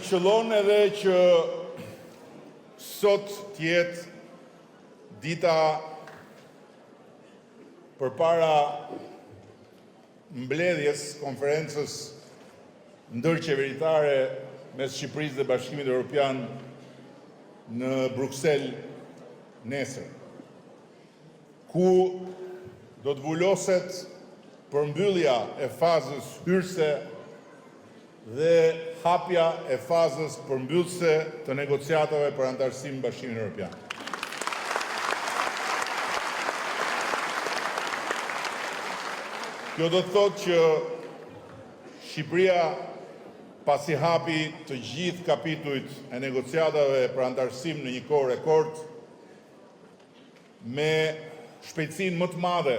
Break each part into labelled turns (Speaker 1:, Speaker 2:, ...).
Speaker 1: qëllon edhe që sot tjetë dita përpara mbledhjes konferencës ndërqeveritare mes Shqipërisë dhe Bashkimit Evropian në Bruksel nesër, ku do të vulloset përmbyllja e fazës hyrëse dhe hapja e fazës përmbyllëse të negociatave për antarësim në Bashkimin Evropian. Kjo do të thotë që Shqipëria, pasi hapi të gjithë kapitujt e negociatave për antarësim në një kohë rekord, me shpejtësinë më të madhe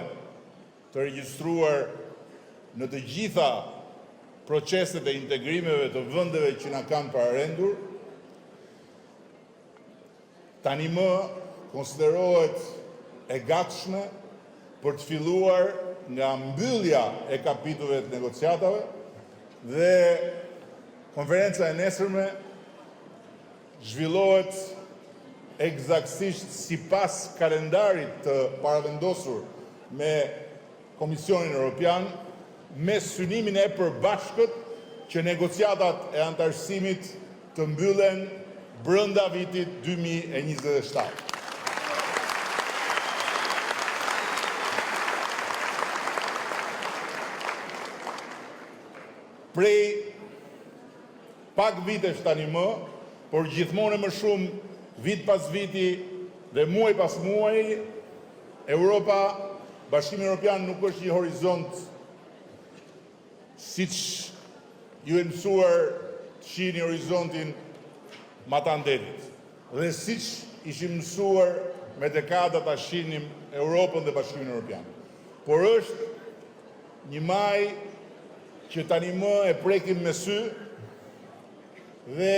Speaker 1: të regjistruar në të gjitha proceset e integrimeve të vendeve që na kanë pararendur, tani më konsiderohet e gatshme për të filluar nga mbyllja e kapitujve të negociatave dhe konferenca e nesërme zhvillohet eksaktësisht sipas kalendarit të paravendosur me Komisionin Evropian, me synimin e përbashkët që negociatat e antarësimit të mbyllen brenda vitit 2027. Prej pak vitesh tani më, por gjithmonë më shumë vit pas viti dhe muaj pas muaji, Europa, Bashkimi Evropian nuk është një horizont siç ju e mësuar të shihni horizontin Matandetit. Dhe siç ishim mësuar me dekada ta shihnim Europën dhe Bashkimin Evropian. Por është një maj që tani më e prekim me sy dhe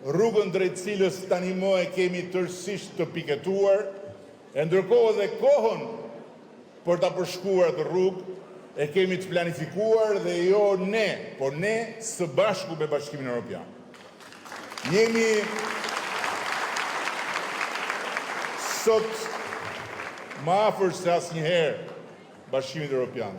Speaker 1: rrugën drejt cilës tani më e kemi tërësisht të piketuar, e ndërkohë dhe kohën për ta përshkuar atë rrugë e kemi të planifikuar dhe jo ne, por ne së bashku me Bashkimin Evropian. Jemi sot më afër se asnjëherë Bashkimit Evropian.